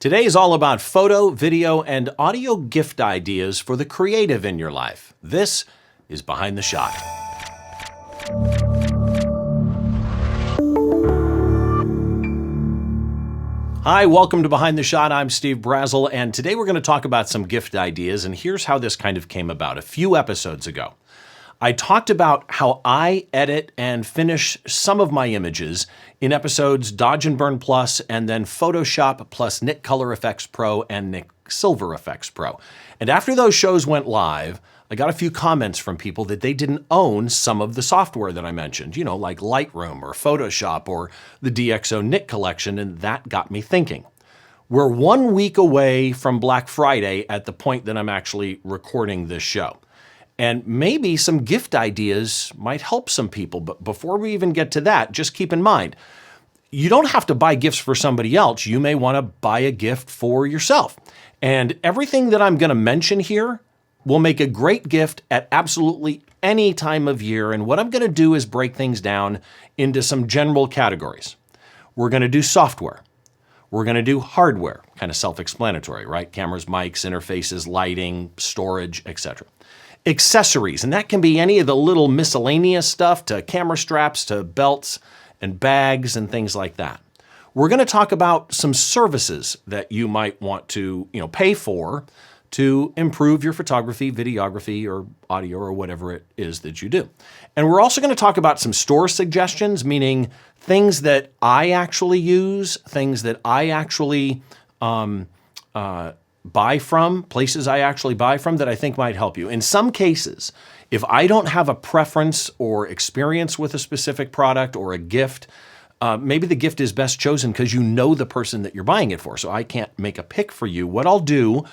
Today is all about photo, video, and audio gift ideas for the creative in your life. This is Behind the Shot. Hi, welcome to Behind the Shot. I'm Steve Brazill, and today we're going to talk about some gift ideas, and here's how this kind of came about. A few episodes ago, I talked about how I edit and finish some of my images in episodes Dodge and Burn Plus and then Photoshop plus Nik Color Efex Pro and Nik Silver Efex Pro. And after those shows went live, I got a few comments from people that they didn't own some of the software that I mentioned, like Lightroom or Photoshop or the DxO Nik collection, and that got me thinking. We're 1 week away from Black Friday at the point that I'm actually recording this show. And maybe some gift ideas might help some people. But before we even get to that, just keep in mind, you don't have to buy gifts for somebody else. You may want to buy a gift for yourself. And everything that I'm going to mention here will make a great gift at absolutely any time of year. And what I'm going to do is break things down into some general categories. We're going to do software. We're going to do hardware, kind of self-explanatory, right? Cameras, mics, interfaces, lighting, storage, etc. Accessories, and that can be any of the little miscellaneous stuff to camera straps to belts and bags and things like that. We're going to talk about some services that you might want to, pay for to improve your photography, videography, or audio, or whatever it is that you do. And we're also going to talk about some store suggestions, meaning things that I actually use, things that I actually buy from, places I actually buy from that I think might help you. In some cases, if I don't have a preference or experience with a specific product or a gift, maybe the gift is best chosen because you know the person that you're buying it for, so I can't make a pick for you. What I'll do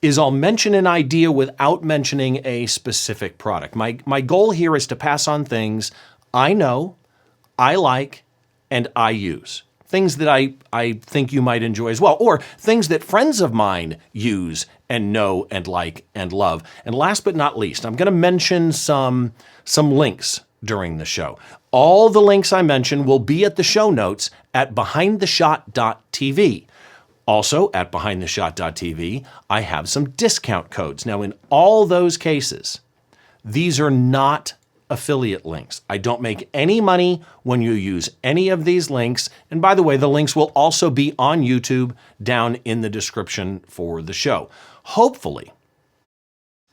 is I'll mention an idea without mentioning a specific product. My goal here is to pass on things I know, I like, and I use. Things that I think you might enjoy as well, or things that friends of mine use and know and like and love. And last but not least, I'm going to mention some links during the show. All the links I mention will be at the show notes at behindtheshot.tv. Also, at behindtheshot.tv, I have some discount codes. Now, in all those cases, these are not affiliate links. I don't make any money when you use any of these links. And by the way, the links will also be on YouTube down in the description for the show. Hopefully,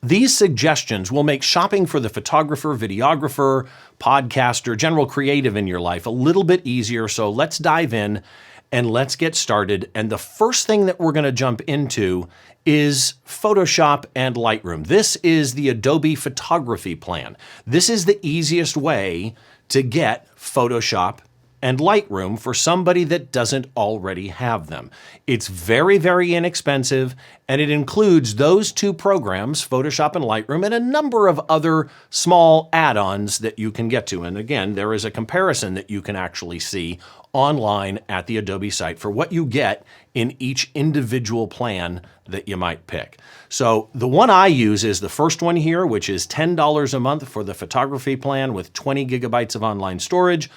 these suggestions will make shopping for the photographer, videographer, podcaster, general creative in your life a little bit easier. So let's dive in and let's get started. And the first thing that we're going to jump into is Photoshop and Lightroom. This is the Adobe photography plan. This is the easiest way to get Photoshop and Lightroom for somebody that doesn't already have them. It's very, very inexpensive, and it includes those two programs, Photoshop and Lightroom, and a number of other small add-ons that you can get to. And again, there is a comparison that you can actually see online at the Adobe site for what you get in each individual plan that you might pick. So the one I use is the first one here, which is $10 a month for the photography plan with 20 gigabytes of online storage.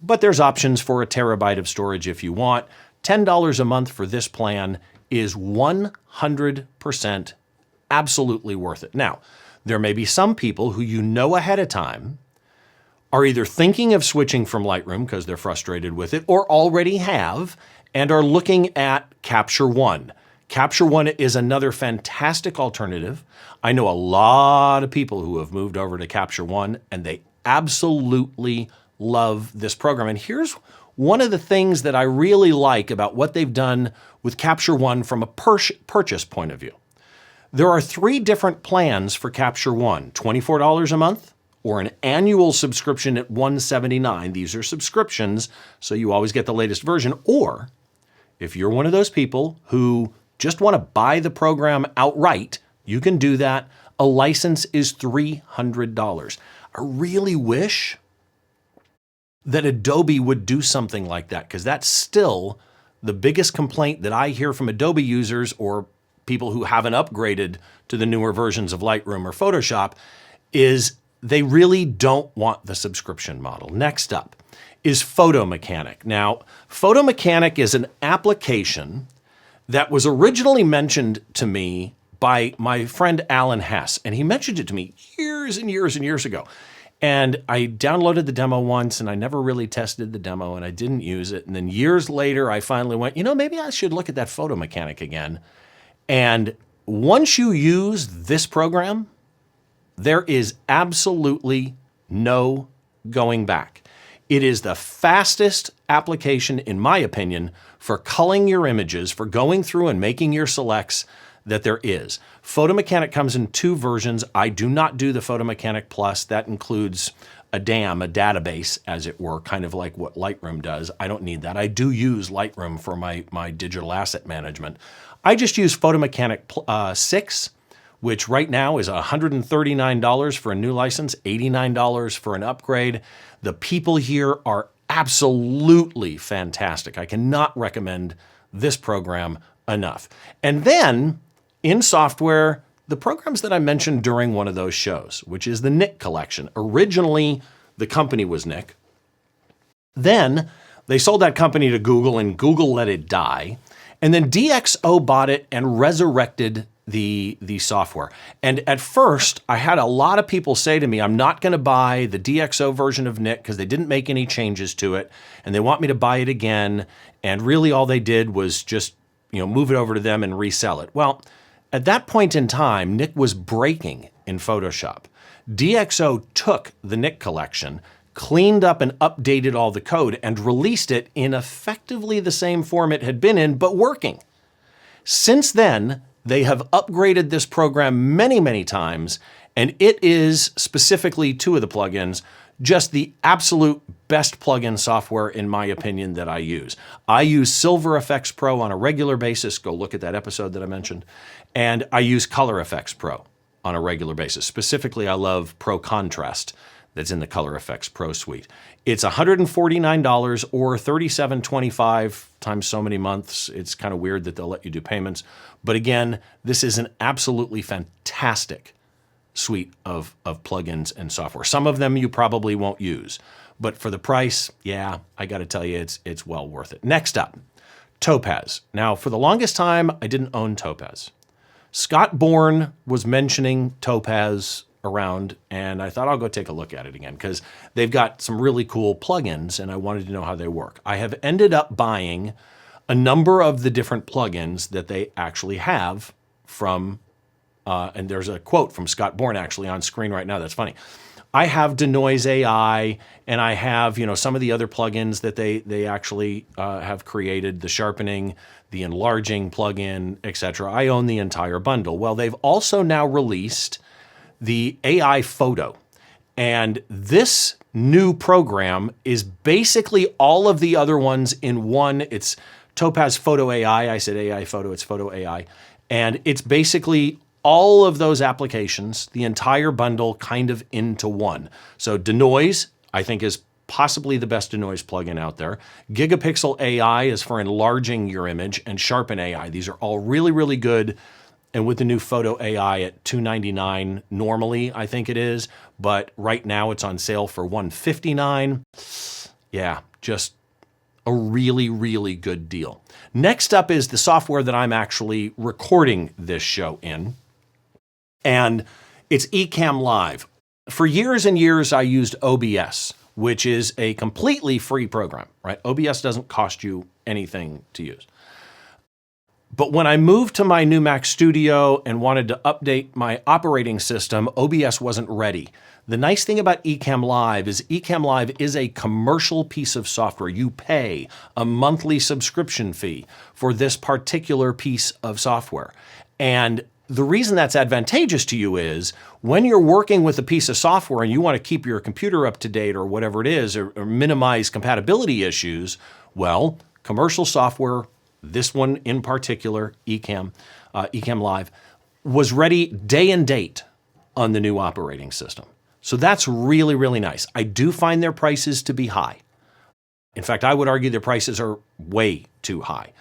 But there's options for a terabyte of storage if you want. $10 a month for this plan is 100% absolutely worth it. Now, there may be some people who ahead of time are either thinking of switching from Lightroom because they're frustrated with it, or already have and are looking at Capture One. Capture One is another fantastic alternative. I know a lot of people who have moved over to Capture One, and they absolutely love this program. And here's one of the things that I really like about what they've done with Capture One from a purchase point of view. There are 3 different plans for Capture One: $24 a month, or an annual subscription at $179. These are subscriptions, so you always get the latest version. Or if you're one of those people who just want to buy the program outright, you can do that. A license is $300. I really wish that Adobe would do something like that, because that's still the biggest complaint that I hear from Adobe users or people who haven't upgraded to the newer versions of Lightroom or Photoshop is they really don't want the subscription model. Next up is Photo Mechanic. Now, Photo Mechanic is an application that was originally mentioned to me by my friend Alan Hess. And he mentioned it to me years and years and years ago. And I downloaded the demo once and I never really tested the demo and I didn't use it. And then years later, I finally went, maybe I should look at that Photo Mechanic again. And once you use this program, there is absolutely no going back. It is the fastest application, in my opinion, for culling your images, for going through and making your selects that there is. Photo Mechanic comes in 2 versions. I do not do the Photo Mechanic Plus. That includes a database, as it were, kind of like what Lightroom does. I don't need that. I do use Lightroom for my digital asset management. I just use Photo Mechanic 6, which right now is $139 for a new license, $89 for an upgrade. The people here are absolutely fantastic. I cannot recommend this program enough. And then in software, the programs that I mentioned during one of those shows, which is the Nik collection. Originally, the company was Nik. Then they sold that company to Google and Google let it die. And then DxO bought it and resurrected the software. And at first, I had a lot of people say to me, I'm not going to buy the DxO version of Nik because they didn't make any changes to it. And they want me to buy it again. And really all they did was just move it over to them and resell it. Well, at that point in time, Nik was breaking in Photoshop. DxO took the Nik collection, cleaned up and updated all the code, and released it in effectively the same form it had been in, but working. Since then, they have upgraded this program many, many times, and it is, specifically 2 of the plugins, just the absolute best plugin software, in my opinion, that I use. I use Silver Effects Pro on a regular basis. Go look at that episode that I mentioned. And I use Color Effects Pro on a regular basis. Specifically, I love Pro Contrast that's in the Color Effects Pro suite. It's $149 or $37.25 times so many months. It's kind of weird that they'll let you do payments. But again, this is an absolutely fantastic suite of plugins and software. Some of them you probably won't use, but for the price, yeah, I got to tell you, it's well worth it. Next up, Topaz. Now, for the longest time, I didn't own Topaz. Scott Bourne was mentioning Topaz around, and I thought I'll go take a look at it again because they've got some really cool plugins, and I wanted to know how they work. I have ended up buying a number of the different plugins that they actually have from and there's a quote from Scott Bourne actually on screen right now. That's funny. I have Denoise AI, and I have some of the other plugins that they actually have created, the sharpening, the enlarging plugin, etc. I own the entire bundle. Well, they've also now released the AI photo, and this new program is basically all of the other ones in one. It's Topaz Photo AI. I said AI photo. It's Photo AI, and it's basically all of those applications, the entire bundle, kind of into one. So Denoise, I think, is possibly the best Denoise plugin out there. Gigapixel AI is for enlarging your image, and Sharpen AI. These are all really, really good. And with the new Photo AI at $299 normally, I think it is, but right now it's on sale for $159. Yeah, just a really, really good deal. Next up is the software that I'm actually recording this show in, and it's Ecamm Live. For years and years, I used OBS, which is a completely free program, right? OBS doesn't cost you anything to use. But when I moved to my new Mac Studio and wanted to update my operating system, OBS wasn't ready. The nice thing about Ecamm Live is a commercial piece of software. You pay a monthly subscription fee for this particular piece of software. And the reason that's advantageous to you is when you're working with a piece of software and you want to keep your computer up to date or whatever it is, or minimize compatibility issues, well, commercial software, this one in particular, Ecamm Live, was ready day and date on the new operating system. So that's really, really nice. I do find their prices to be high. In fact, I would argue their prices are way too high.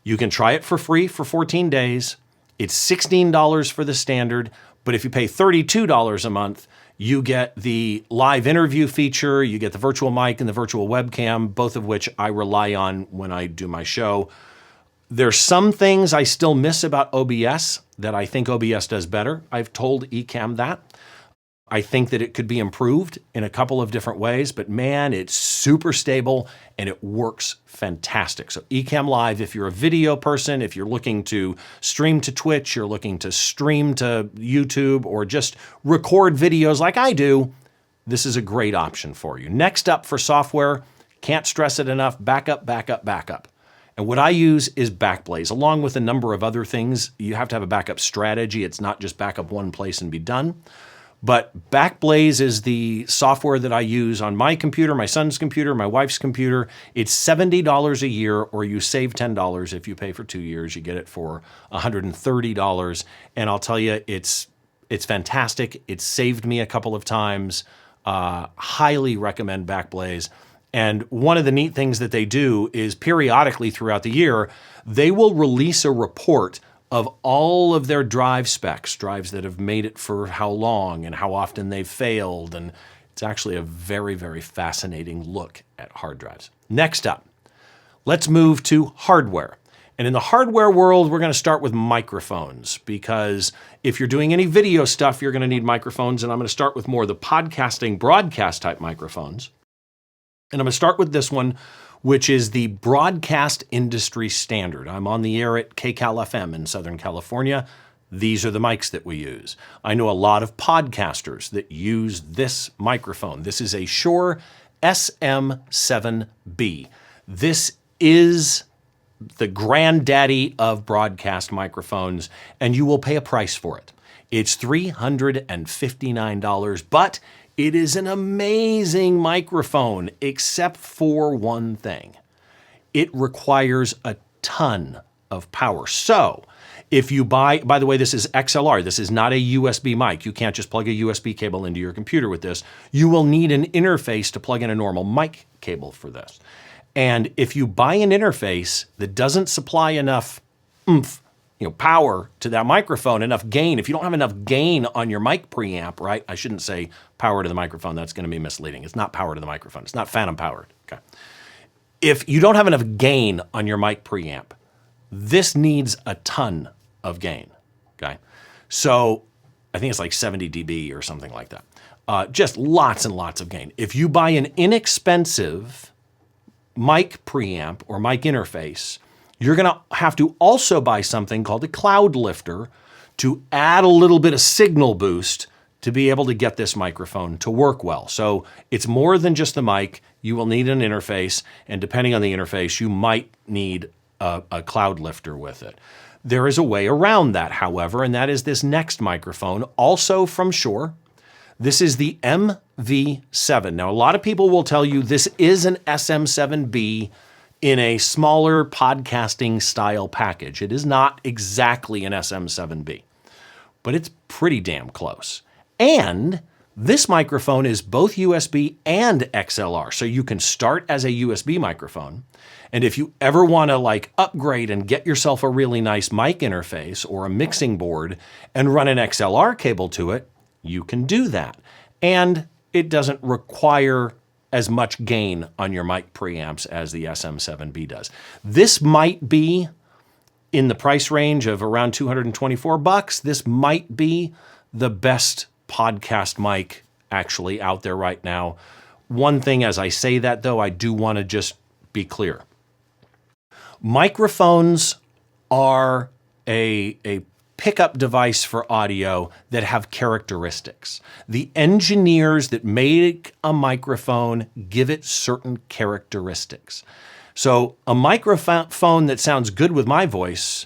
You can try it for free for 14 days. It's $16 for the standard, but if you pay $32 a month, you get the live interview feature, you get the virtual mic and the virtual webcam, both of which I rely on when I do my show. There's some things I still miss about OBS that I think OBS does better. I've told Ecamm that. I think that it could be improved in a couple of different ways, but man, it's super stable and it works fantastic. So Ecamm Live, if you're a video person, if you're looking to stream to Twitch, you're looking to stream to YouTube, or just record videos like I do, this is a great option for you. Next up for software, can't stress it enough, backup, backup, backup. And what I use is Backblaze, along with a number of other things. You have to have a backup strategy. It's not just backup one place and be done. But Backblaze is the software that I use on my computer, my son's computer, my wife's computer. It's $70 a year, or you save $10 if you pay for 2 years. You get it for $130. And I'll tell you, it's fantastic. It's saved me a couple of times. Highly recommend Backblaze. And one of the neat things that they do is periodically throughout the year, they will release a report of all of their drive specs, drives that have made it for how long and how often they've failed. And it's actually a very, very fascinating look at hard drives. Next up, let's move to hardware. And in the hardware world, we're going to start with microphones, because if you're doing any video stuff, you're going to need microphones. And I'm going to start with more of the podcasting, broadcast type microphones. And I'm going to start with this one, which is the broadcast industry standard. I'm on the air at KCAL-FM in Southern California. These are the mics that we use. I know a lot of podcasters that use this microphone. This is a Shure SM7B. This is the granddaddy of broadcast microphones, and you will pay a price for it. It's $359, but it is an amazing microphone, except for one thing. It requires a ton of power. So if you buy, by the way, this is XLR. This is not a USB mic. You can't just plug a USB cable into your computer with this. You will need an interface to plug in a normal mic cable for this. And if you buy an interface that doesn't supply enough oomph, power to that microphone, enough gain. If you don't have enough gain on your mic preamp, right? I shouldn't say power to the microphone. That's going to be misleading. It's not power to the microphone. It's not phantom powered. Okay. If you don't have enough gain on your mic preamp, this needs a ton of gain. Okay. So I think it's like 70 dB or something like that. Just lots and lots of gain. If you buy an inexpensive mic preamp or mic interface, you're going to have to also buy something called a cloud lifter to add a little bit of signal boost to be able to get this microphone to work well. So it's more than just the mic. You will need an interface, and depending on the interface, you might need a cloud lifter with it. There is a way around that, however, and that is this next microphone, also from Shure. This is the MV7. Now, a lot of people will tell you this is an SM7B in a smaller podcasting style package. It is not exactly an SM7B, but it's pretty damn close. And this microphone is both USB and XLR, so you can start as a USB microphone. And if you ever want to upgrade and get yourself a really nice mic interface or a mixing board and run an XLR cable to it, you can do that. And it doesn't require as much gain on your mic preamps as the SM7B does. This might be in the price range of around $224. This might be the best podcast mic actually out there right now. One thing as I say that though, I do want to just be clear. Microphones are a pickup device for audio that have characteristics. The engineers that make a microphone give it certain characteristics. So a microphone that sounds good with my voice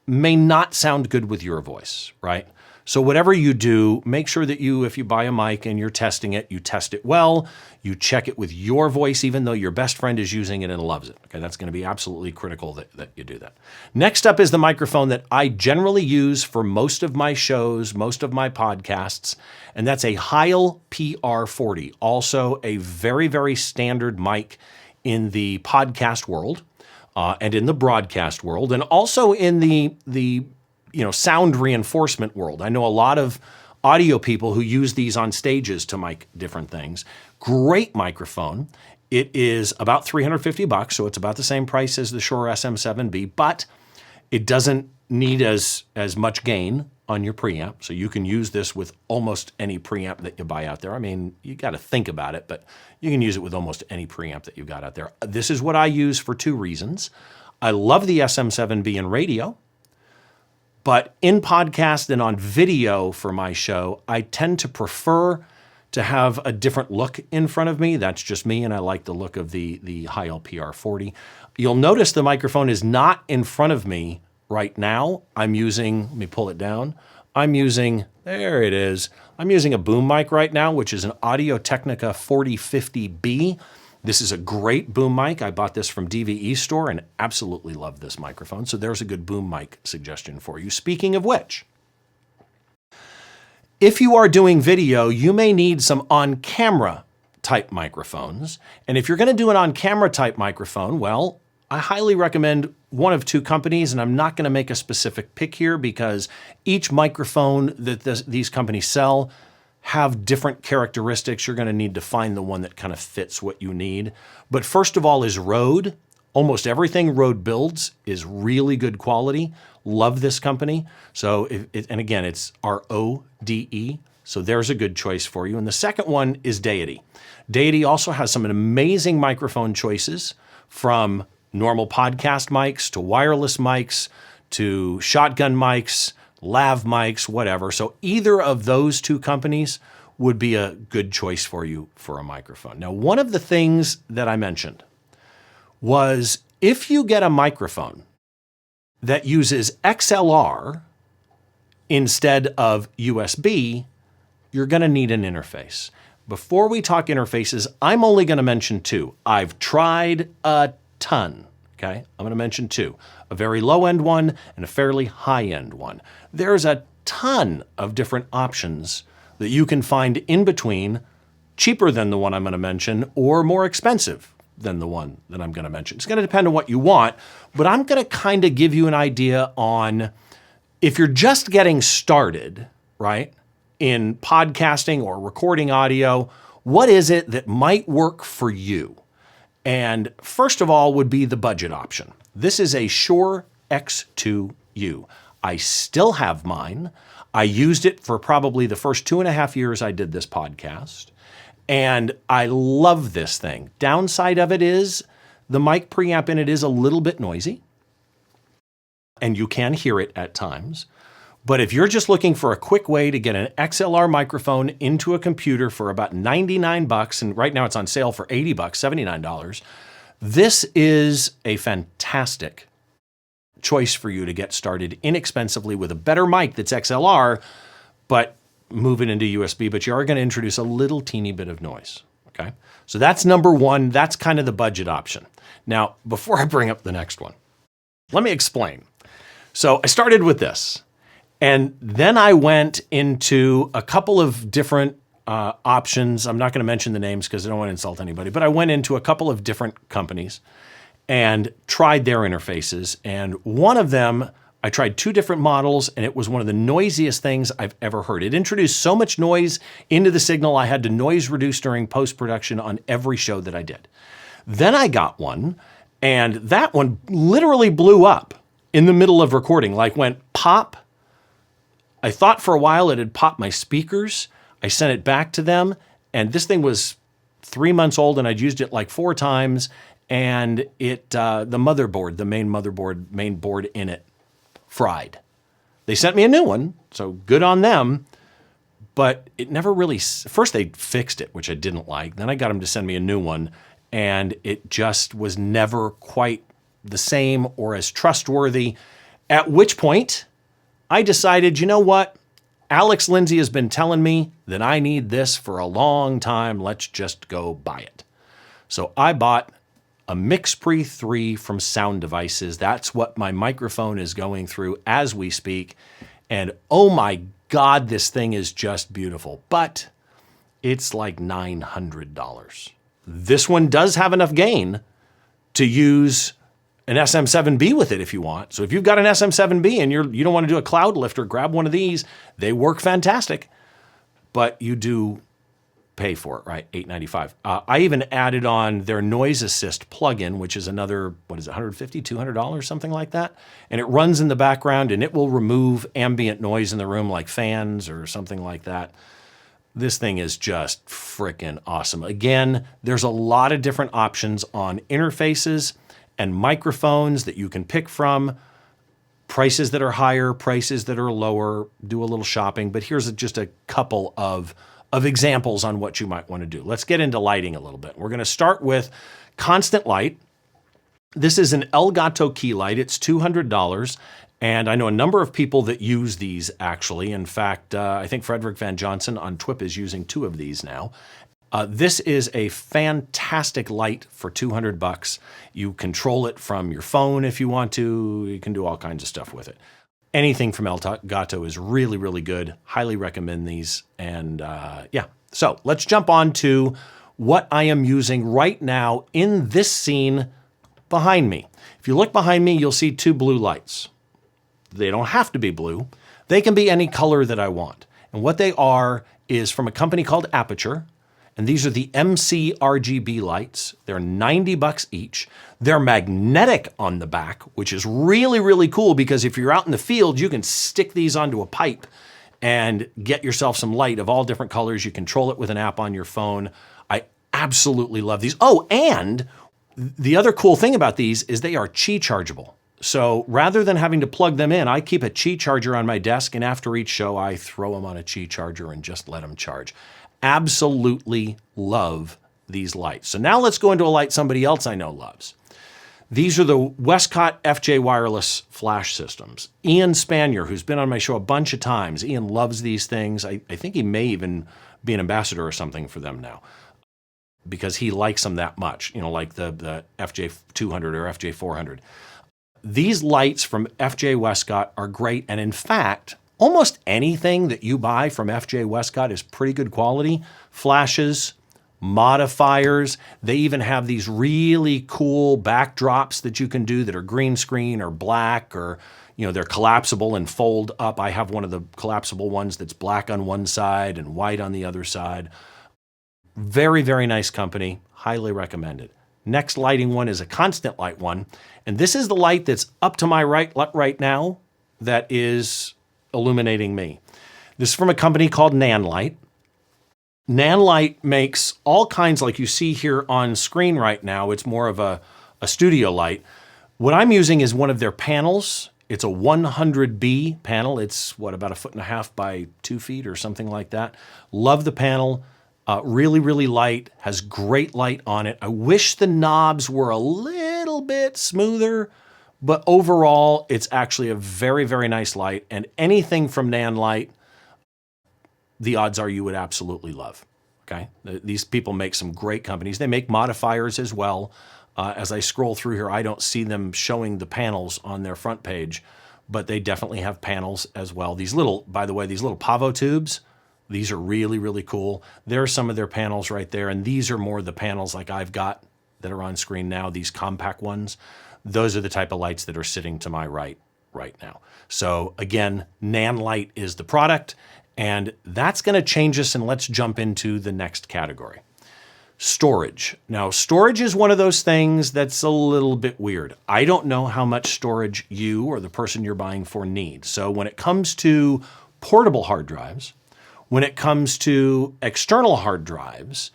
may not sound good with your voice, right? So whatever you do, make sure that if you buy a mic and you're testing it, you test it well, you check it with your voice, even though your best friend is using it and loves it. Okay, that's going to be absolutely critical that you do that. Next up is the microphone that I generally use for most of my shows, most of my podcasts, and that's a Heil PR40, also a very, very standard mic in the podcast world and in the broadcast world, and also in the sound reinforcement world. I know a lot of audio people who use these on stages to mic different things. Great microphone. It is about $350, so it's about the same price as the Shure SM7B, but it doesn't need as much gain on your preamp, so you can use this with almost any preamp that you buy out there. I mean, you got to think about it, but you can use it with almost any preamp that you've got out there. This is what I use for two reasons. I love the SM7B in radio, but in podcast and on video for my show, I tend to prefer to have a different look in front of me. That's just me, and I like the look of the High LPR 40. You'll notice the microphone is not in front of me right now. I'm using, let me pull it down. There it is. I'm using a boom mic right now, which is an Audio-Technica 4050B. This is a great boom mic. I bought this from DVE Store and absolutely love this microphone. So there's a good boom mic suggestion for you. Speaking of which, if you are doing video, you may need some on-camera type microphones. And if you're going to do an on-camera type microphone, well, I highly recommend one of two companies, and I'm not going to make a specific pick here because each microphone that these companies sell have different characteristics. You're going to need to find the one that kind of fits what you need. But first of all is Rode. Almost everything Rode builds is really good quality. Love this company. So, and again, it's RODE. So there's a good choice for you. And the second one is Deity. Deity also has some amazing microphone choices, from normal podcast mics to wireless mics to shotgun mics, lav mics, whatever. So either of those two companies would be a good choice for you for a microphone. Now, one of the things that I mentioned was if you get a microphone that uses XLR instead of USB, you're going to need an interface. Before we talk interfaces, I'm only going to mention two. I've tried a ton, okay? I'm going to mention two, a very low-end one and a fairly high-end one. There's a ton of different options that you can find in between, cheaper than the one I'm going to mention or more expensive than the one that I'm going to mention. It's going to depend on what you want, but I'm going to kind of give you an idea on if you're just getting started, right, in podcasting or recording audio, what is it that might work for you? And first of all would be the budget option. This is a Shure X2U. I still have mine. I used it for probably the first 2.5 years I did this podcast. And I love this thing. Downside of it is the mic preamp in it is a little bit noisy, and you can hear it at times. But if you're just looking for a quick way to get an XLR microphone into a computer for about $99, and right now it's on sale for $80, $79, this is a fantastic choice for you to get started inexpensively with a better mic that's XLR, but move it into USB, but you are going to introduce a little teeny bit of noise, okay? So that's number one. That's kind of the budget option. Now, before I bring up the next one, let me explain. So I started with this, and then I went into a couple of different options. I'm not going to mention the names because I don't want to insult anybody, but I went into a couple of different companies and tried their interfaces, and one of them, I tried two different models, and it was one of the noisiest things I've ever heard. It introduced so much noise into the signal, I had to noise reduce during post-production on every show that I did. Then I got one, and that one literally blew up in the middle of recording, like went pop. I thought for a while it had popped my speakers. I sent it back to them, and this thing was 3 months old, and I'd used it like 4 times, and it the motherboard, the main board in it, fried. They sent me a new one, so good on them, but it never really, first they fixed it, which I didn't like. Then I got them to send me a new one, and it just was never quite the same or as trustworthy, at which point I decided, you know what? Alex Lindsay has been telling me that I need this for a long time. Let's just go buy it. So I bought a MixPre 3 from Sound Devices. That's what my microphone is going through as we speak. And oh my God, this thing is just beautiful. But it's like $900. This one does have enough gain to use an SM7B with it if you want. So if you've got an SM7B and you don't want to do a cloud lifter, grab one of these. They work fantastic. But you do pay for it, right? $8.95. I even added on their noise assist plugin, which is another, what is it, $150, $200, something like that. And it runs in the background and it will remove ambient noise in the room like fans or something like that. This thing is just freaking awesome. Again, there's a lot of different options on interfaces and microphones that you can pick from. Prices that are higher, prices that are lower, do a little shopping. But here's just a couple of examples on what you might want to do. Let's get into lighting a little bit. We're going to start with constant light. This is an Elgato key light. It's $200. And I know a number of people that use these actually. In fact, I think Frederick Van Johnson on TWIP is using 2 of these now. This is a fantastic light for $200. You control it from your phone if you want to. You can do all kinds of stuff with it. Anything from Elgato is really, really good. Highly recommend these. And yeah, so let's jump on to what I am using right now in this scene behind me. If you look behind me, you'll see 2 blue lights. They don't have to be blue. They can be any color that I want. And what they are is from a company called Aperture. And these are the MC RGB lights. They're $90 each. They're magnetic on the back, which is really, really cool because if you're out in the field, you can stick these onto a pipe and get yourself some light of all different colors. You control it with an app on your phone. I absolutely love these. Oh, and the other cool thing about these is they are Qi chargeable. So rather than having to plug them in, I keep a Qi charger on my desk, and after each show, I throw them on a Qi charger and just let them charge. Absolutely love these lights. So now let's go into a light somebody else I know loves. These are the Westcott FJ wireless flash systems. Ian Spanier, who's been on my show a bunch of times, Ian loves these things. I think he may even be an ambassador or something for them now because he likes them that much, you know, like the FJ200 or FJ400. These lights from FJ Westcott are great, and in fact, almost anything that you buy from FJ Westcott is pretty good quality. Flashes, modifiers. They even have these really cool backdrops that you can do that are green screen or black, or they're collapsible and fold up. I have one of the collapsible ones that's black on one side and white on the other side. Very, very nice company. Highly recommended. Next lighting one is a constant light one. And this is the light that's up to my right now that is illuminating me. This is from a company called Nanlite. Nanlite makes all kinds, like you see here on screen right now. It's more of a studio light. What I'm using is one of their panels. It's a 100B panel. It's about 1.5 feet by 2 feet or something like that. Love the panel. Really, really light, has great light on it. I wish the knobs were a little bit smoother, but overall, it's actually a very, very nice light. And anything from Nanlite, the odds are you would absolutely love, okay? These people make some great companies. They make modifiers as well. As I scroll through here, I don't see them showing the panels on their front page, but they definitely have panels as well. By the way, these little Pavo tubes, these are really, really cool. There are some of their panels right there, and these are more the panels like I've got that are on screen now, these compact ones. Those are the type of lights that are sitting to my right now. So again, Nanlite is the product, and that's going to change us, and let's jump into the next category. Storage. Now, storage is one of those things that's a little bit weird. I don't know how much storage you or the person you're buying for needs. So when it comes to portable hard drives, when it comes to external hard drives,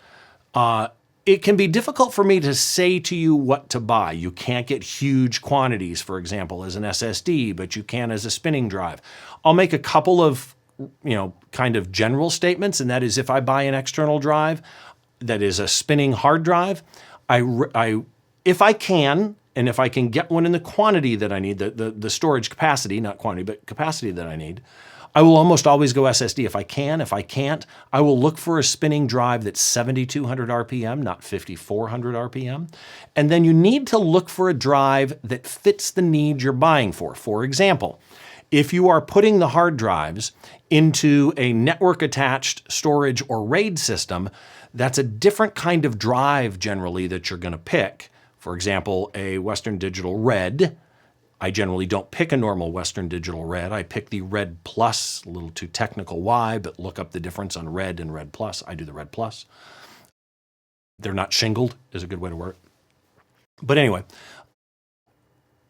it can be difficult for me to say to you what to buy. You can't get huge quantities, for example, as an SSD, but you can as a spinning drive. I'll make a couple of, kind of general statements, and that is if I buy an external drive that is a spinning hard drive, if I can, and if I can get one in the quantity that I need, the storage capacity, not quantity, but capacity that I need, I will almost always go SSD if I can. If I can't, I will look for a spinning drive that's 7,200 RPM, not 5,400 RPM. And then you need to look for a drive that fits the need you're buying for. For example, if you are putting the hard drives into a network-attached storage or RAID system, that's a different kind of drive generally that you're going to pick. For example, a Western Digital RED. I generally don't pick a normal Western Digital Red. I pick the Red Plus, a little too technical why, but look up the difference on Red and Red Plus. I do the Red Plus. They're not shingled is a good way to work. But anyway,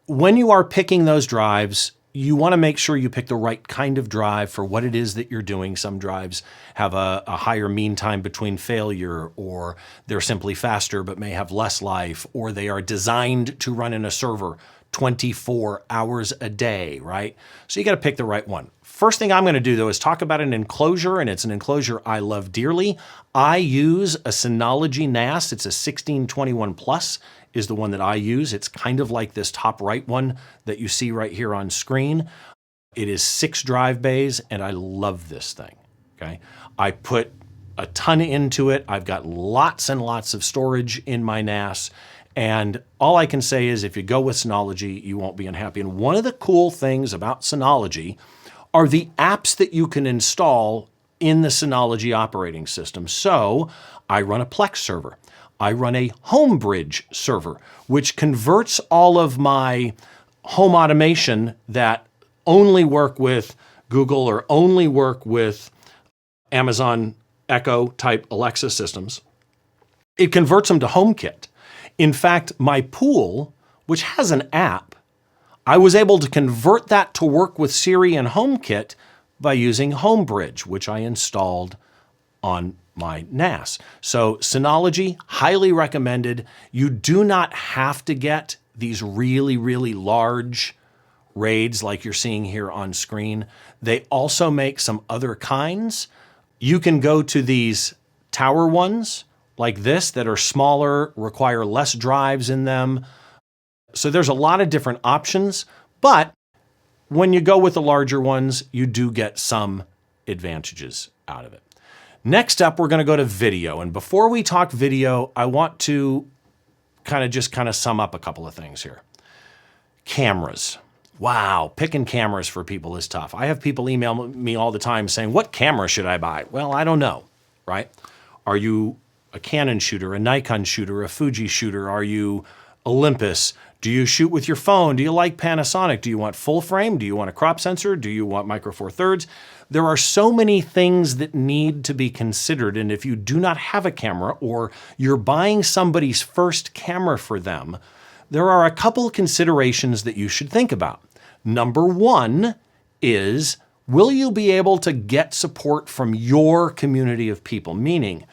when you are picking those drives, you want to make sure you pick the right kind of drive for what it is that you're doing. Some drives have a higher mean time between failure, or they're simply faster but may have less life, or they are designed to run in a server 24 hours a day, right? So you got to pick the right one. First thing I'm going to do, though, is talk about an enclosure, and it's an enclosure I love dearly. I use a Synology NAS. It's a 1621 Plus is the one that I use. It's kind of like this top right one that you see right here on screen. It is 6 drive bays, and I love this thing, okay? I put a ton into it. I've got lots and lots of storage in my NAS, and all I can say is if you go with Synology, you won't be unhappy. And one of the cool things about Synology are the apps that you can install in the Synology operating system. So I run a Plex server. I run a Homebridge server, which converts all of my home automation that only work with Google or only work with Amazon Echo type Alexa systems. It converts them to HomeKit. In fact, my pool, which has an app, I was able to convert that to work with Siri and HomeKit by using Homebridge, which I installed on my NAS. So Synology, highly recommended. You do not have to get these really, really large RAIDs like you're seeing here on screen. They also make some other kinds. You can go to these tower ones like this that are smaller, require less drives in them. So there's a lot of different options, but when you go with the larger ones, you do get some advantages out of it. Next up, we're going to go to video. And before we talk video, I want to kind of sum up a couple of things here. Cameras. Wow, picking cameras for people is tough. I have people email me all the time saying, what camera should I buy? Well, I don't know, right? Are you a Canon shooter, a Nikon shooter, a Fuji shooter? Are you Olympus? Do you shoot with your phone? Do you like Panasonic? Do you want full frame? Do you want a crop sensor? Do you want micro four thirds? There are so many things that need to be considered. And if you do not have a camera or you're buying somebody's first camera for them, there are a couple of considerations that you should think about. Number one is, will you be able to get support from your community of people? Meaning,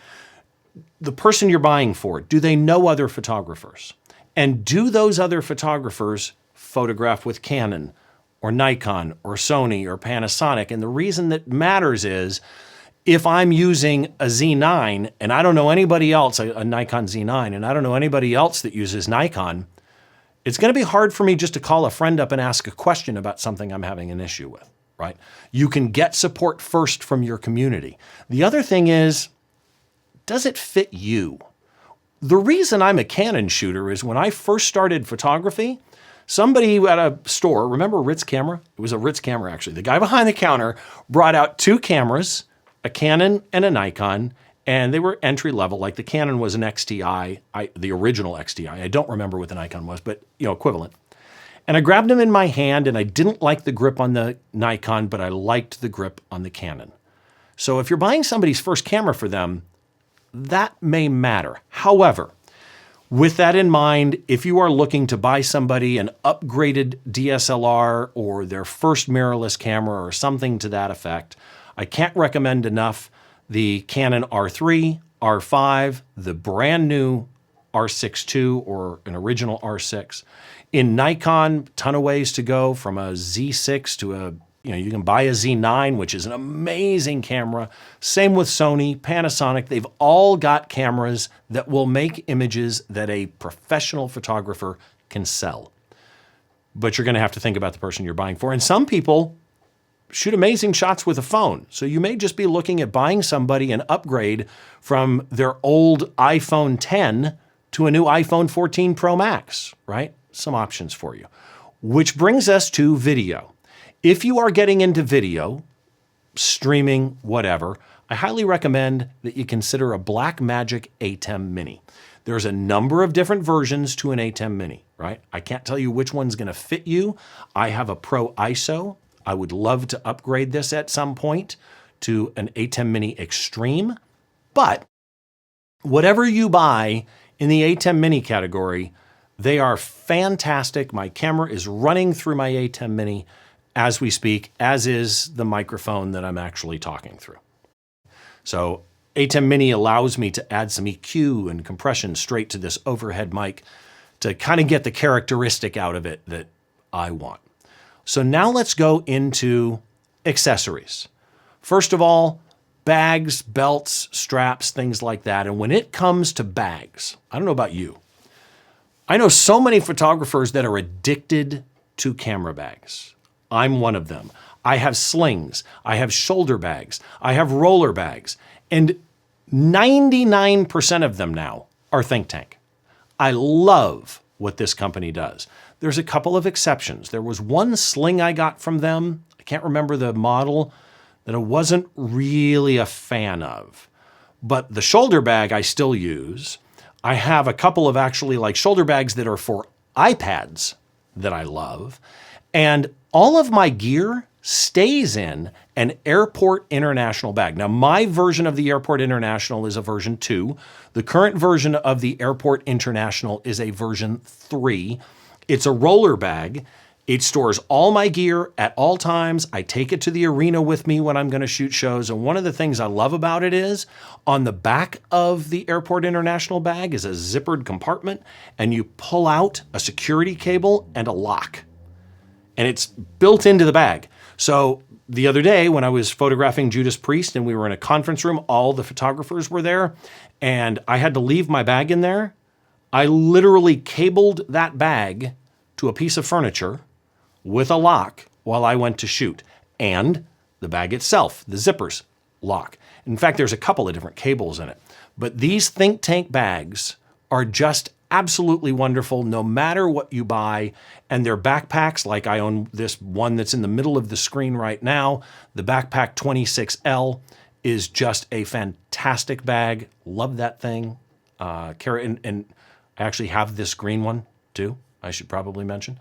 the person you're buying for, do they know other photographers? And do those other photographers photograph with Canon or Nikon or Sony or Panasonic? And the reason that matters is if I'm using a Z9 and I don't know anybody else, a Nikon Z9, and I don't know anybody else that uses Nikon, it's going to be hard for me just to call a friend up and ask a question about something I'm having an issue with, right? You can get support first from your community. The other thing is, does it fit you? The reason I'm a Canon shooter is when I first started photography, somebody at a store, remember Ritz camera? It was a Ritz camera, actually. The guy behind the counter brought out 2 cameras, a Canon and a Nikon, and they were entry level. Like the Canon was an XTI, the original XTI. I don't remember what the Nikon was, but equivalent. And I grabbed them in my hand, and I didn't like the grip on the Nikon, but I liked the grip on the Canon. So if you're buying somebody's first camera for them, that may matter. However, with that in mind, if you are looking to buy somebody an upgraded DSLR or their first mirrorless camera or something to that effect, I can't recommend enough the Canon R3, R5, the brand new R6 II or an original R6. In Nikon, ton of ways to go from a Z6 to a you can buy a Z9, which is an amazing camera. Same with Sony, Panasonic. They've all got cameras that will make images that a professional photographer can sell. But you're going to have to think about the person you're buying for. And some people shoot amazing shots with a phone. So you may just be looking at buying somebody an upgrade from their old iPhone 10 to a new iPhone 14 Pro Max, right? Some options for you. Which brings us to video. If you are getting into video, streaming, whatever, I highly recommend that you consider a Blackmagic ATEM Mini. There's a number of different versions to an A10 Mini, right? I can't tell you which one's gonna fit you. I have a Pro ISO. I would love to upgrade this at some point to an A10 Mini Extreme, but whatever you buy in the A10 Mini category, they are fantastic. My camera is running through my A10 Mini as we speak, as is the microphone that I'm actually talking through. So A10 Mini allows me to add some EQ and compression straight to this overhead mic to kind of get the characteristic out of it that I want. So now let's go into accessories. First of all, bags, belts, straps, things like that. And when it comes to bags, I don't know about you. I know so many photographers that are addicted to camera bags. I'm one of them. I have slings, I have shoulder bags, I have roller bags, and 99% of them now are Think Tank. I love what this company does. There's a couple of exceptions. There was one sling I got from them, I can't remember the model, that I wasn't really a fan of. But the shoulder bag I still use. I have a couple of actually like shoulder bags that are for iPads that I love. And all of my gear stays in an Airport International bag. Now, my version of the Airport International is a version 2. The current version of the Airport International is a version 3. It's a roller bag. It stores all my gear at all times. I take it to the arena with me when I'm going to shoot shows. And one of the things I love about it is on the back of the Airport International bag is a zippered compartment, and you pull out a security cable and a lock. And it's built into the bag. So the other day when I was photographing Judas Priest and we were in a conference room, all the photographers were there, and I had to leave my bag in there. I literally cabled that bag to a piece of furniture with a lock while I went to shoot. And the bag itself, the zippers, lock. In fact, there's a couple of different cables in it. But these Think Tank bags are just absolutely wonderful no matter what you buy. And their backpacks, like I own this one that's in the middle of the screen right now, the Backpack 26L is just a fantastic bag. Love that thing. And I actually have this green one too, I should probably mention.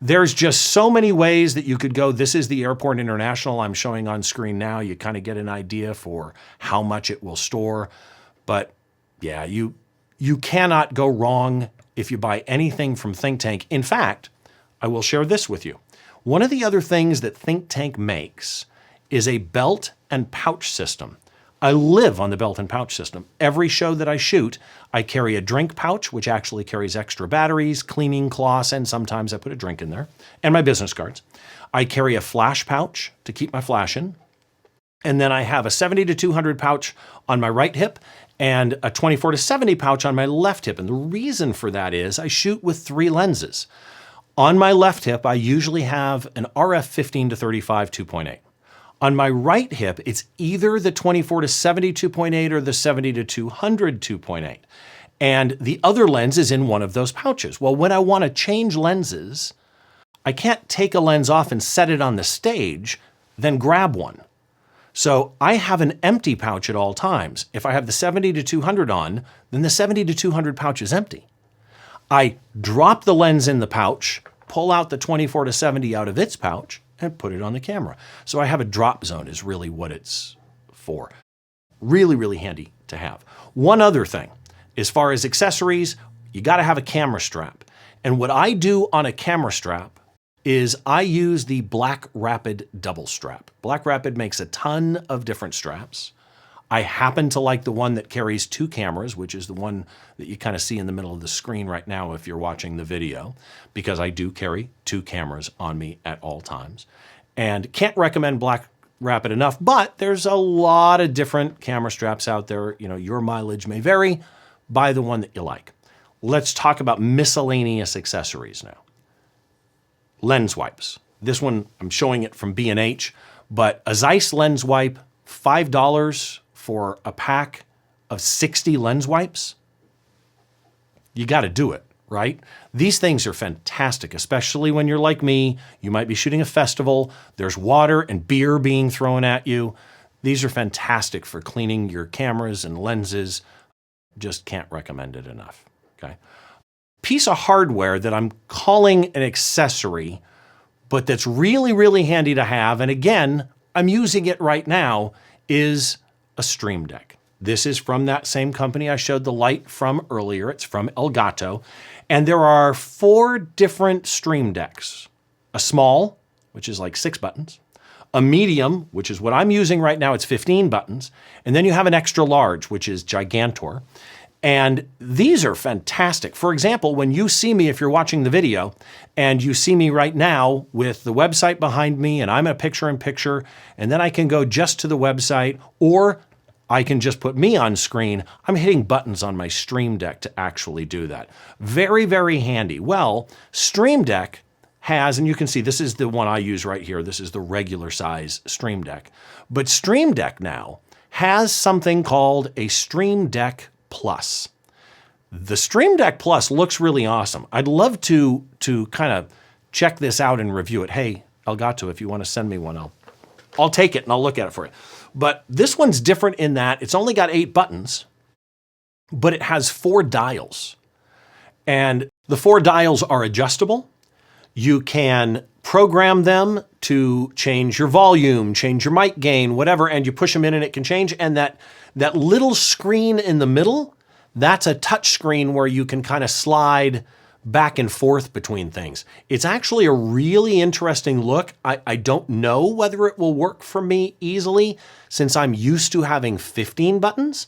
There's just so many ways that you could go. This is the Airport International I'm showing on screen now. You kind of get an idea for how much it will store. But yeah, you cannot go wrong if you buy anything from Think Tank. In fact, I will share this with you. One of the other things that Think Tank makes is a belt and pouch system. I live on the belt and pouch system. Every show that I shoot, I carry a drink pouch, which actually carries extra batteries, cleaning cloths, and sometimes I put a drink in there, and my business cards. I carry a flash pouch to keep my flash in. And then I have a 70 to 200 pouch on my right hip and a 24 to 70 pouch on my left hip. And the reason for that is I shoot with 3 lenses. On my left hip, I usually have an RF 15 to 35 2.8. On my right hip, it's either the 24 to 70 2.8 or the 70 to 200 2.8. And the other lens is in one of those pouches. Well, when I want to change lenses, I can't take a lens off and set it on the stage, then grab one. So I have an empty pouch at all times. If I have the 70 to 200 on, then the 70 to 200 pouch is empty. I drop the lens in the pouch, pull out the 24 to 70 out of its pouch, and put it on the camera. So I have a drop zone is really what it's for. Really, really handy to have. One other thing, as far as accessories, you gotta have a camera strap. And what I do on a camera strap is I use the Black Rapid double strap. Black Rapid makes a ton of different straps. I happen to like the one that carries 2 cameras, which is the one that you kind of see in the middle of the screen right now if you're watching the video, because I do carry 2 cameras on me at all times. And can't recommend Black Rapid enough, but there's a lot of different camera straps out there. You know, your mileage may vary. Buy the one that you like. Let's talk about miscellaneous accessories now. Lens wipes. This one, I'm showing it from B&H, but a Zeiss lens wipe, $5 for a pack of 60 lens wipes. You got to do it, right? These things are fantastic, especially when you're like me. You might be shooting a festival. There's water and beer being thrown at you. These are fantastic for cleaning your cameras and lenses. just can't recommend it enough, okay? Piece of hardware that I'm calling an accessory, but that's really, really handy to have, and again, I'm using it right now, is a Stream Deck. This is from that same company I showed the light from earlier. It's from Elgato. And there are 4 different Stream Decks. A small, which is like 6 buttons. A medium, which is what I'm using right now, it's 15 buttons. And then you have an extra large, which is Gigantor. And these are fantastic. For example, when you see me, if you're watching the video, and you see me right now with the website behind me, and I'm a picture-in-picture, and then I can go just to the website, or I can just put me on screen. I'm hitting buttons on my Stream Deck to actually do that. Very, very handy. Well, Stream Deck has, and you can see this is the one I use right here. This is the regular size Stream Deck. But Stream Deck now has something called a Stream Deck Plus. The Stream Deck Plus looks really awesome. I'd love to kind of check this out and review it. Hey, Elgato, if you want to send me one, I'll take it and I'll look at it for you. But this one's different in that it's only got 8 buttons, but it has 4 dials. And the 4 dials are adjustable. You can program them to change your volume, change your mic gain, whatever, and you push them in and it can change. And that little screen in the middle, that's a touch screen where you can kind of slide back and forth between things. It's actually a really interesting look. I don't know whether it will work for me easily since I'm used to having 15 buttons,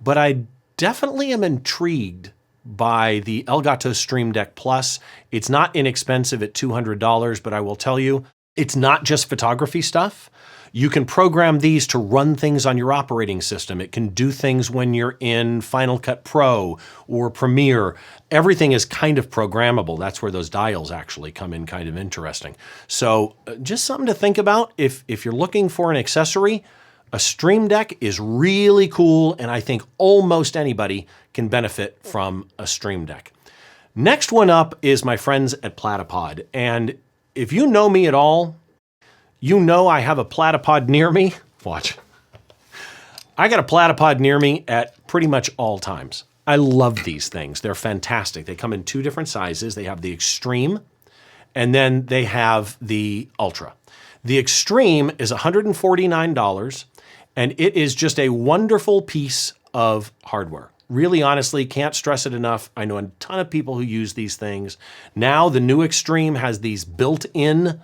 but I definitely am intrigued by the Elgato Stream Deck Plus. It's not inexpensive at $200, but I will tell you, it's not just photography stuff. You can program these to run things on your operating system. It can do things when you're in Final Cut Pro or Premiere. Everything is kind of programmable. That's where those dials actually come in kind of interesting. So just something to think about. If you're looking for an accessory, a Stream Deck is really cool, and I think almost anybody can benefit from a Stream Deck. Next one up is my friends at Platypod. And if you know me at all, you know I have a Platypod near me. Watch. I got a Platypod near me at pretty much all times. I love these things. They're fantastic. They come in 2 different sizes. They have the Extreme, and then they have the Ultra. The Extreme is $149, and it is just a wonderful piece of hardware. Really, honestly, can't stress it enough. I know a ton of people who use these things. Now, the new Extreme has these built-in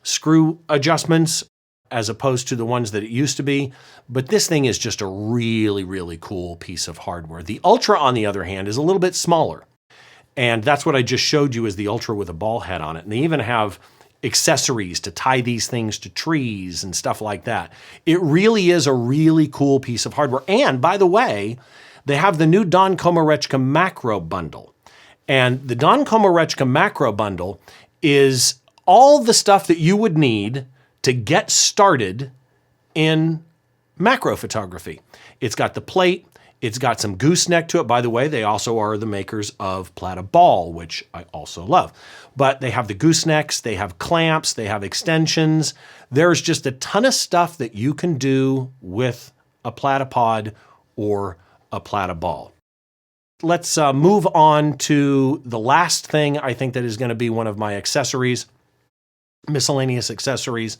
screw adjustments as opposed to the ones that it used to be. But this thing is just a really, really cool piece of hardware. The Ultra, on the other hand, is a little bit smaller. And that's what I just showed you is the Ultra with a ball head on it. And they even have accessories to tie these things to trees and stuff like that. It really is a really cool piece of hardware. And by the way, they have the new Don Komarechka Macro Bundle. And the Don Komarechka Macro Bundle is all the stuff that you would need to get started in macro photography. It's got the plate, it's got some gooseneck to it. By the way, they also are the makers of Plataball, which I also love. But they have the goosenecks, they have clamps, they have extensions. There's just a ton of stuff that you can do with a Platypod or a Plataball. Let's move on to the last thing I think that is going to be one of my accessories. Miscellaneous accessories.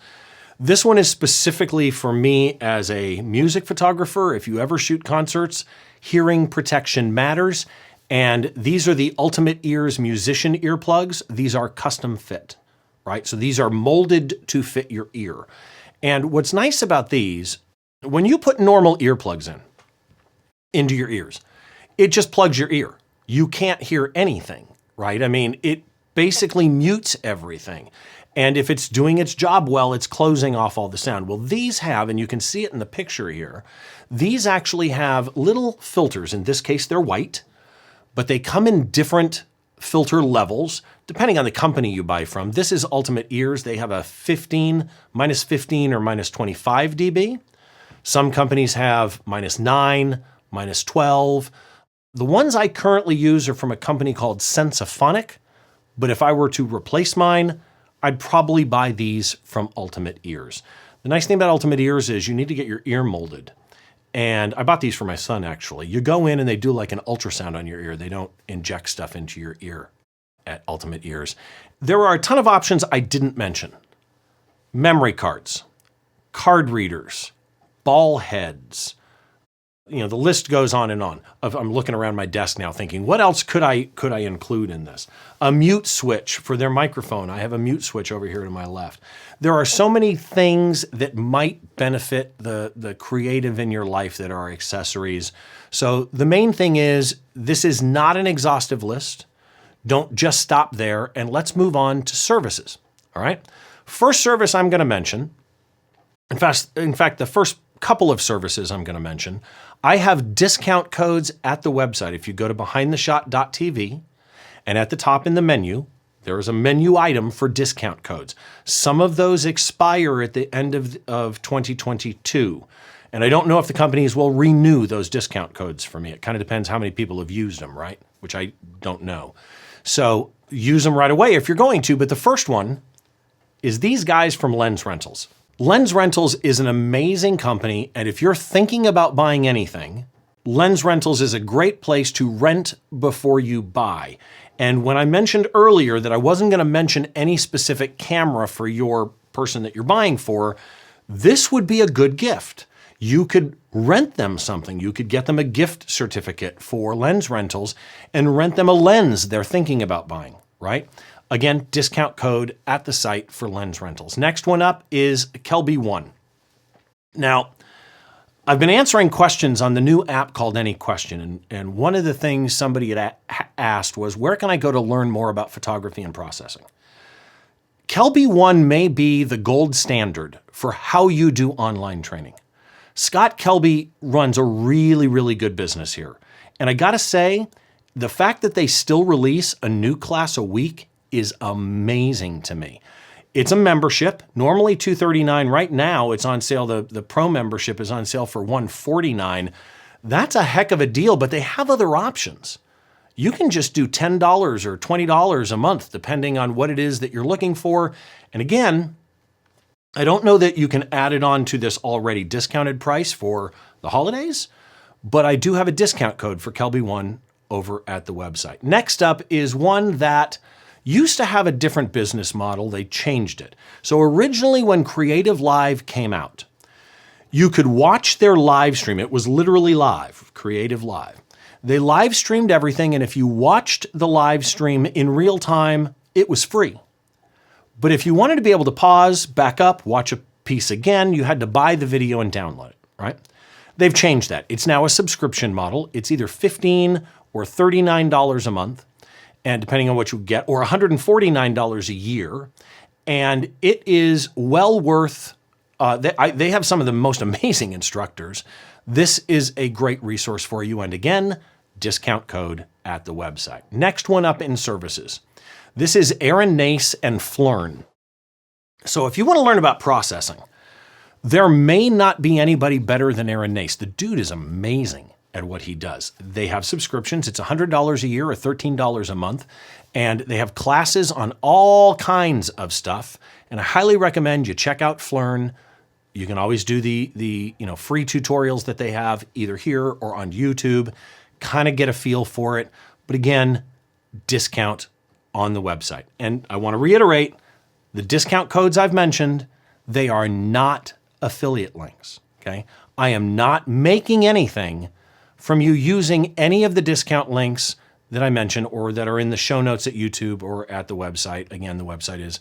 This one is specifically for me as a music photographer. If you ever shoot concerts, hearing protection matters. And these are the Ultimate Ears musician earplugs. These are custom fit, right? So these are molded to fit your ear. And what's nice about these, when you put normal earplugs into your ears, it just plugs your ear. You can't hear anything, right? I mean, it basically mutes everything. And if it's doing its job well, it's closing off all the sound. Well, these have, and you can see it in the picture here, these actually have little filters. In this case, they're white, but they come in different filter levels, depending on the company you buy from. This is Ultimate Ears. They have a minus 15 or minus 25 dB. Some companies have minus 9, minus 12. The ones I currently use are from a company called Sensaphonic, but if I were to replace mine, I'd probably buy these from Ultimate Ears. The nice thing about Ultimate Ears is you need to get your ear molded. And I bought these for my son, actually. You go in and they do like an ultrasound on your ear. They don't inject stuff into your ear at Ultimate Ears. There are a ton of options I didn't mention. Memory cards, card readers, ball heads. The list goes on and on. I'm looking around my desk now thinking, what else could I include in this? A mute switch for their microphone. I have a mute switch over here to my left. There are so many things that might benefit the creative in your life that are accessories. So the main thing is, this is not an exhaustive list. Don't just stop there, and let's move on to services, all right? First service I'm gonna mention, in fact, the first couple of services I'm gonna mention, I have discount codes at the website. If you go to behindtheshot.tv, and at the top in the menu, there is a menu item for discount codes. Some of those expire at the end of 2022. And I don't know if the companies will renew those discount codes for me. It kind of depends how many people have used them, right? Which I don't know. So use them right away if you're going to. But the first one is these guys from Lens Rentals. Lens Rentals is an amazing company, and if you're thinking about buying anything, Lens Rentals is a great place to rent before you buy. And when I mentioned earlier that I wasn't going to mention any specific camera for your person that you're buying for, this would be a good gift. You could rent them something. You could get them a gift certificate for Lens Rentals and rent them a lens they're thinking about buying, right? Again, discount code at the site for Lens Rentals. Next one up is Kelby One. Now, I've been answering questions on the new app called Any Question, and one of the things somebody had asked was, where can I go to learn more about photography and processing? Kelby One may be the gold standard for how you do online training. Scott Kelby runs a really, really good business here. And I gotta say, the fact that they still release a new class a week is amazing to me. It's a membership, normally $239. Right now, it's on sale. The Pro membership is on sale for $149. That's a heck of a deal, but they have other options. You can just do $10 or $20 a month, depending on what it is that you're looking for. And again, I don't know that you can add it on to this already discounted price for the holidays, but I do have a discount code for Kelby One over at the website. Next up is one that used to have a different business model. They changed it. So originally when Creative Live came out, you could watch their live stream. It was literally live, Creative Live. They live streamed everything, and if you watched the live stream in real time, it was free. But if you wanted to be able to pause, back up, watch a piece again, you had to buy the video and download it, right? They've changed that. It's now a subscription model. It's either $15 or $39 a month, and depending on what you get, or $149 a year. And it is well worth, they have some of the most amazing instructors. This is a great resource for you. And again, discount code at the website. Next one up in services. This is Aaron Nace and Flern. So if you want to learn about processing, there may not be anybody better than Aaron Nace. The dude is amazing at what he does. They have subscriptions. It's $100 a year or $13 a month. And they have classes on all kinds of stuff. And I highly recommend you check out Flern. You can always do the free tutorials that they have either here or on YouTube, kind of get a feel for it. But again, discount on the website. And I want to reiterate, the discount codes I've mentioned, they are not affiliate links, okay? I am not making anything from you using any of the discount links that I mentioned or that are in the show notes at YouTube or at the website. Again, the website is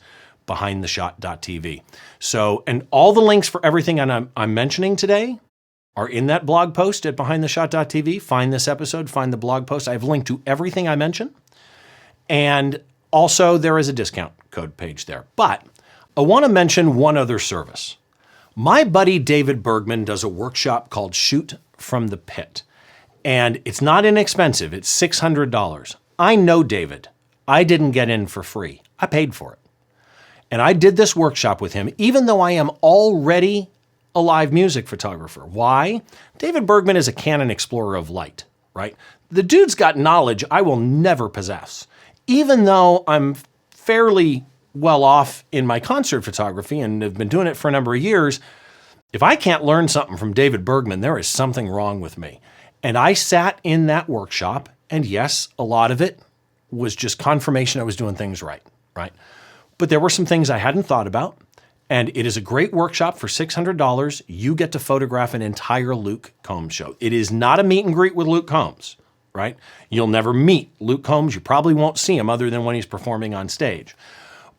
behindtheshot.tv. So, and all the links for everything I'm mentioning today are in that blog post at behindtheshot.tv. Find this episode, find the blog post. I've linked to everything I mentioned. And also there is a discount code page there. But I want to mention one other service. My buddy David Bergman does a workshop called Shoot from the Pit. And it's not inexpensive. It's $600. I know David. I didn't get in for free. I paid for it. And I did this workshop with him, even though I am already a live music photographer. Why? David Bergman is a Canon explorer of light, right? The dude's got knowledge I will never possess. Even though I'm fairly well off in my concert photography and have been doing it for a number of years, If I can't learn something from David Bergman, there is something wrong with me. And I sat in that workshop, and yes, a lot of it was just confirmation I was doing things right? But there were some things I hadn't thought about, and it is a great workshop for $600. You get to photograph an entire Luke Combs show. It is not a meet and greet with Luke Combs, right? You'll never meet Luke Combs. You probably won't see him other than when he's performing on stage.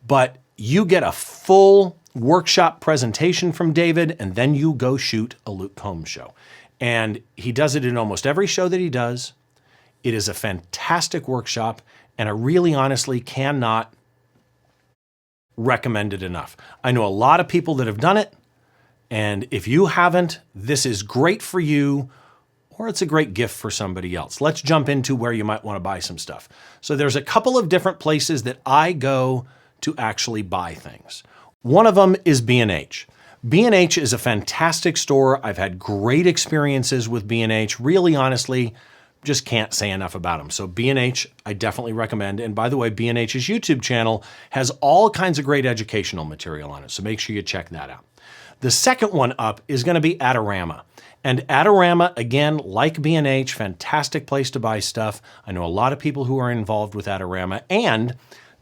But you get a full workshop presentation from David, and then you go shoot a Luke Combs show. And he does it in almost every show that he does. It is a fantastic workshop, and I really honestly cannot recommend it enough. I know a lot of people that have done it, and if you haven't, this is great for you, or it's a great gift for somebody else. Let's jump into where you might want to buy some stuff. So there's a couple of different places that I go to actually buy things. One of them is B&H. B&H is a fantastic store. I've had great experiences with B&H. Really, honestly, just can't say enough about them. So B&H, I definitely recommend. And by the way, B&H's YouTube channel has all kinds of great educational material on it. So make sure you check that out. The second one up is going to be Adorama. And Adorama, again, like B&H, fantastic place to buy stuff. I know a lot of people who are involved with Adorama, and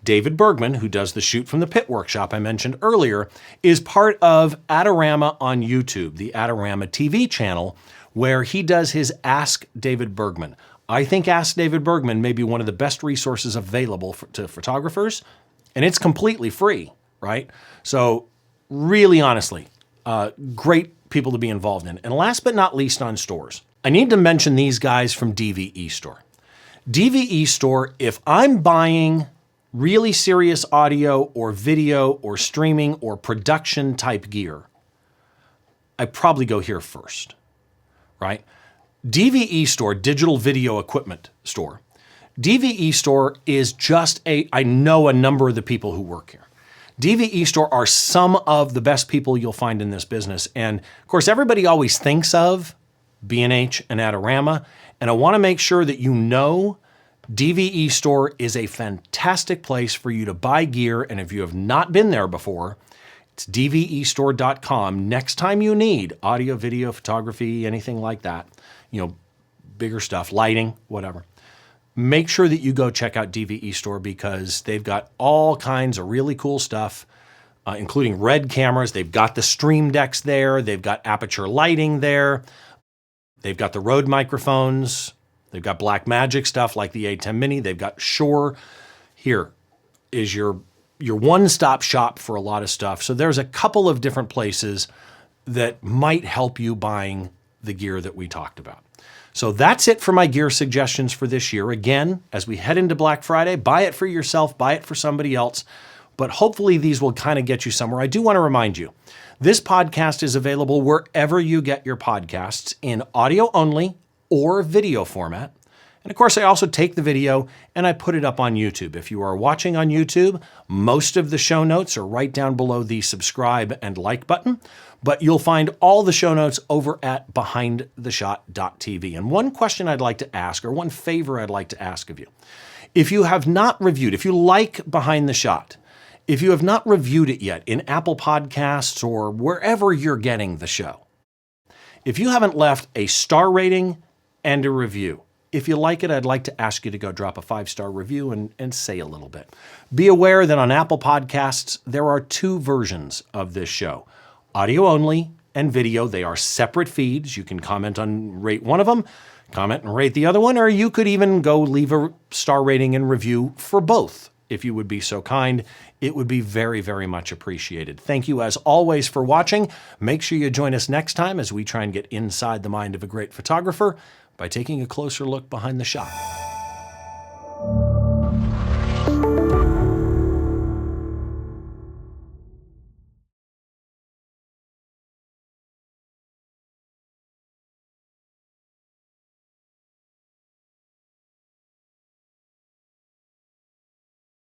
David Bergman, who does the Shoot from the Pit workshop I mentioned earlier, is part of Adorama on YouTube, the Adorama TV channel, where he does his Ask David Bergman. I think Ask David Bergman may be one of the best resources available to photographers, and it's completely free, right? So really honestly, great people to be involved in. And last but not least on stores, I need to mention these guys from DVE Store. DVE Store, if I'm buying really serious audio or video or streaming or production type gear, I probably go here first, right? DVE Store, Digital Video Equipment Store. DVE Store is just I know a number of the people who work here. DVE Store are some of the best people you'll find in this business. And of course, everybody always thinks of B&H and Adorama, and I want to make sure that you know DVE Store is a fantastic place for you to buy gear, and if you have not been there before, it's dvestore.com. Next time you need audio, video, photography, anything like that, bigger stuff, lighting, whatever, make sure that you go check out DVE Store because they've got all kinds of really cool stuff, including Red cameras. They've got the Stream Decks there. They've got Aperture lighting there. They've got the Rode microphones. They've got Blackmagic stuff like the A10 Mini. They've got Shure. Here is your one-stop shop for a lot of stuff. So there's a couple of different places that might help you buying the gear that we talked about. So that's it for my gear suggestions for this year. Again, as we head into Black Friday, buy it for yourself, buy it for somebody else, but hopefully these will kind of get you somewhere. I do want to remind you, this podcast is available wherever you get your podcasts in audio only or video format. And of course, I also take the video and I put it up on YouTube. If you are watching on YouTube, most of the show notes are right down below the subscribe and like button, but you'll find all the show notes over at behindtheshot.tv. And one question I'd like to ask, or one favor I'd like to ask of you, if you have not reviewed, if you like Behind the Shot, if you have not reviewed it yet in Apple Podcasts or wherever you're getting the show, if you haven't left a star rating and a review, if you like it, I'd like to ask you to go drop a 5-star review and say a little bit. Be aware that on Apple Podcasts, there are 2 versions of this show, audio only and video. They are separate feeds. You can comment on, rate one of them, comment and rate the other one, or you could even go leave a star rating and review for both. If you would be so kind, it would be very, very much appreciated. Thank you as always for watching. Make sure you join us next time as we try and get inside the mind of a great photographer by taking a closer look behind the shot.